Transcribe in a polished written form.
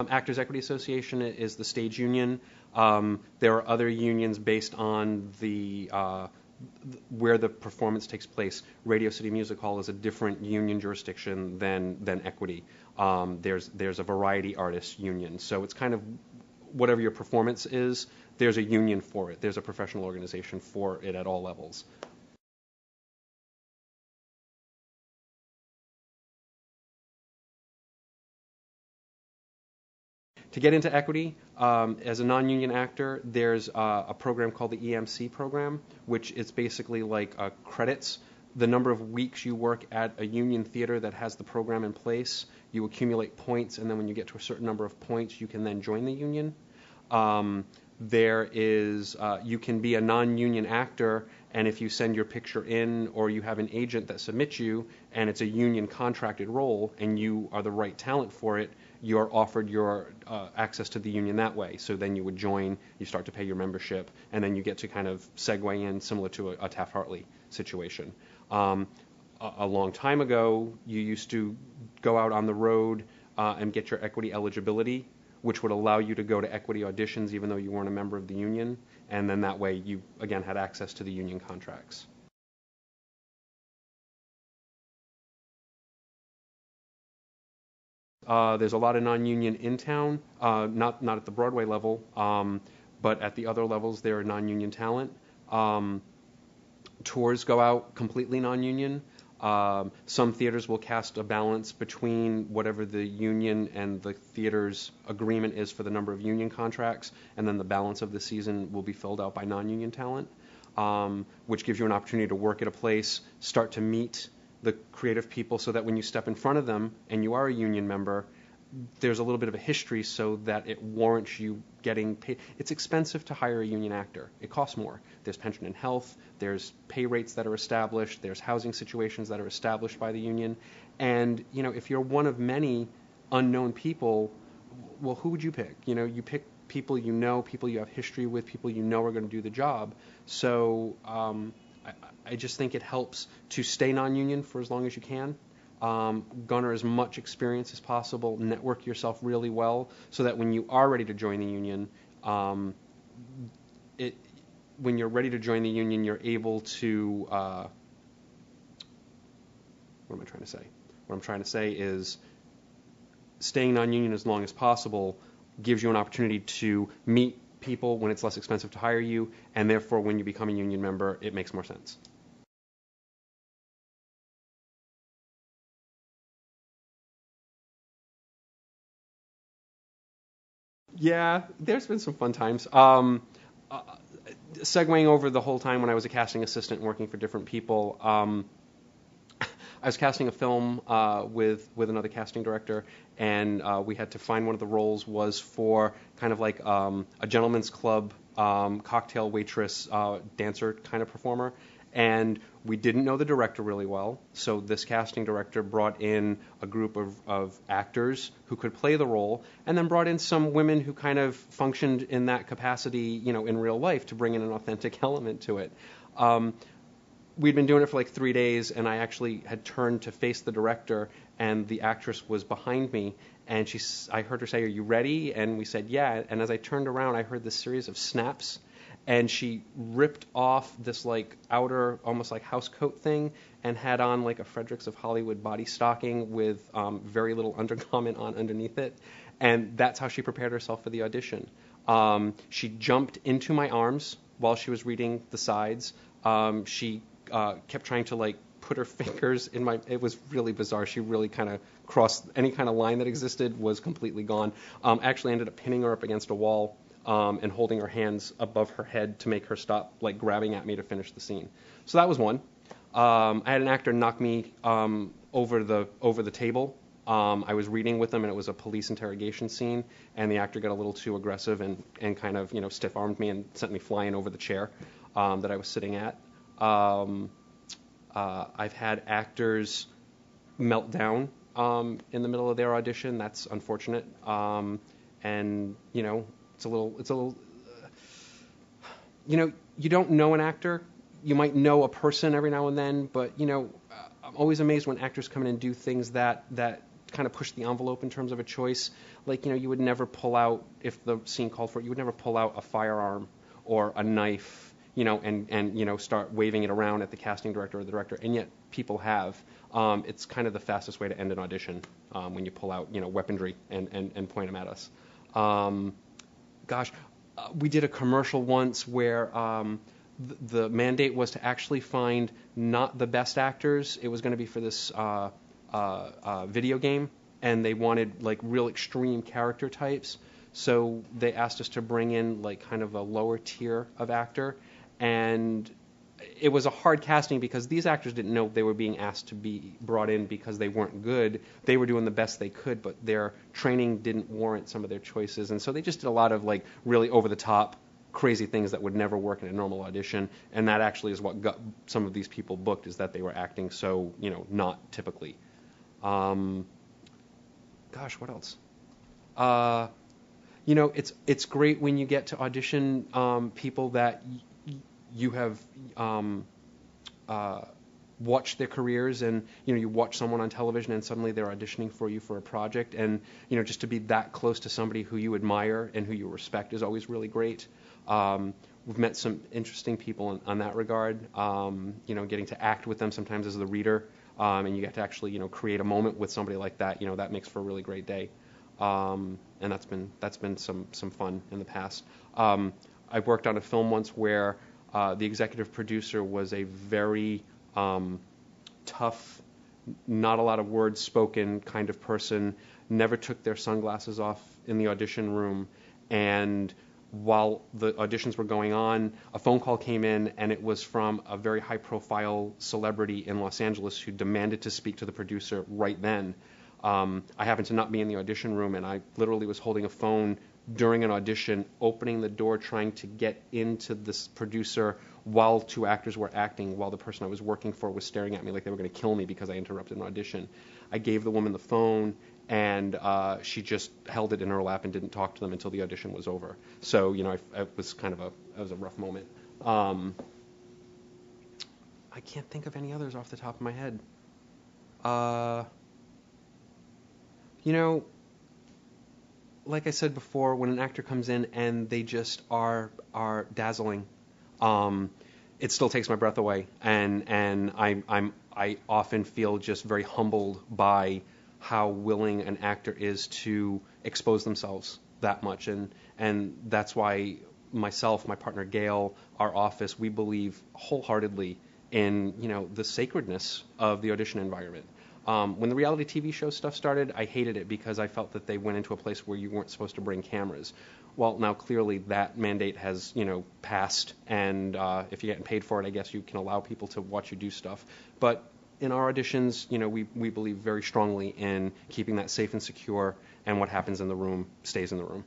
Actors Equity Association is the stage union. There are other unions based on the where the performance takes place. Radio City Music Hall is a different union jurisdiction than Equity. There's a variety artists union, so it's kind of whatever your performance is. There's a union for it. There's a professional organization for it at all levels. To get into Equity, as a non-union actor, there's a program called the EMC Program, which is basically like credits. The number of weeks you work at a union theater that has the program in place, you accumulate points, and then when you get to a certain number of points, you can then join the union. You can be a non-union actor, and if you send your picture in or you have an agent that submits you, and it's a union contracted role, and you are the right talent for it, you're offered your access to the union that way. So then you would join, you start to pay your membership, and then you get to kind of segue in similar to a Taft-Hartley situation. A long time ago, you used to go out on the road and get your Equity eligibility, which would allow you to go to Equity auditions even though you weren't a member of the union, and then that way you, again, had access to the union contracts. There's a lot of non-union in town, not at the Broadway level, but at the other levels there are non-union talent. Tours go out completely non-union. Some theaters will cast a balance between whatever the union and the theater's agreement is for the number of union contracts, and then the balance of the season will be filled out by non-union talent, which gives you an opportunity to work at a place, start to meet the creative people so that when you step in front of them and you are a union member, there's a little bit of a history so that it warrants you getting paid. It's expensive to hire a union actor. It costs more. There's pension and health, there's pay rates that are established, there's housing situations that are established by the union. And, if you're one of many unknown people, well, who would you pick? You pick people people you have history with, people are going to do the job. So I just think it helps to stay non-union for as long as you can. Garner as much experience as possible, network yourself really well so that when you are ready to join the union, when you're ready to join the union, you're able to, what am I trying to say? What I'm trying to say is staying non-union as long as possible gives you an opportunity to meet people when it's less expensive to hire you, and therefore when you become a union member, it makes more sense. Yeah, there's been some fun times. Segueing over the whole time when I was a casting assistant working for different people, I was casting a film with another casting director, and we had to find one of the roles was for kind of like a gentleman's club cocktail waitress dancer kind of performer. And we didn't know the director really well, so this casting director brought in a group of actors who could play the role, and then brought in some women who kind of functioned in that capacity, in real life to bring in an authentic element to it. We'd been doing it for like 3 days, and I actually had turned to face the director, and the actress was behind me, and I heard her say, "Are you ready?" And we said, "Yeah." And as I turned around, I heard this series of snaps. And she ripped off this like outer, almost like house coat thing, and had on like a Fredericks of Hollywood body stocking with very little undergarment on underneath it. And that's how she prepared herself for the audition. She jumped into my arms while she was reading the sides. She kept trying to like put her fingers in my. It was really bizarre. She really kind of crossed any kind of line that existed was completely gone. Actually ended up pinning her up against a wall. And holding her hands above her head to make her stop, like grabbing at me to finish the scene. So that was one. I had an actor knock me over the table. I was reading with them, and it was a police interrogation scene, and the actor got a little too aggressive and kind of stiff-armed me and sent me flying over the chair that I was sitting at. I've had actors melt down in the middle of their audition. That's unfortunate, and It's a little. You don't know an actor. You might know a person every now and then, but I'm always amazed when actors come in and do things that kind of pushed the envelope in terms of a choice. Like, you would never pull out, if the scene called for it, you would never pull out a firearm or a knife, and start waving it around at the casting director or the director, and yet people have. It's kind of the fastest way to end an audition, when you pull out, weaponry and point them at us. We did a commercial once where the mandate was to actually find not the best actors. It was going to be for this video game, and they wanted like real extreme character types. So they asked us to bring in like kind of a lower tier of actor, and it was a hard casting because these actors didn't know they were being asked to be brought in because they weren't good. They were doing the best they could, but their training didn't warrant some of their choices, and so they just did a lot of like really over the top crazy things that would never work in a normal audition, and that actually is what got some of these people booked, is that they were acting so, not typically. What else? It's great when you get to audition people that you have watched their careers, and you watch someone on television and suddenly they're auditioning for you for a project, and just to be that close to somebody who you admire and who you respect is always really great. We've met some interesting people on that regard. Getting to act with them sometimes as the reader, and you get to actually create a moment with somebody like that. That makes for a really great day, and that's been some fun in the past. I worked on a film once where the executive producer was a very tough, not a lot of words spoken kind of person, never took their sunglasses off in the audition room, and while the auditions were going on, a phone call came in, and it was from a very high-profile celebrity in Los Angeles who demanded to speak to the producer right then. I happened to not be in the audition room, and I literally was holding a phone during an audition, opening the door, trying to get into this producer while two actors were acting, while the person I was working for was staring at me like they were going to kill me because I interrupted an audition. I gave the woman the phone, and she just held it in her lap and didn't talk to them until the audition was over. So, it was kind of a rough moment. I can't think of any others off the top of my head. Like I said before, when an actor comes in and they just are dazzling, it still takes my breath away, and I often feel just very humbled by how willing an actor is to expose themselves that much, and that's why myself, my partner Gail, our office, we believe wholeheartedly in the sacredness of the audition environment. When the reality TV show stuff started, I hated it because I felt that they went into a place where you weren't supposed to bring cameras. Well, now clearly that mandate has, passed, and if you're getting paid for it, I guess you can allow people to watch you do stuff. But in our auditions, we believe very strongly in keeping that safe and secure, and what happens in the room stays in the room.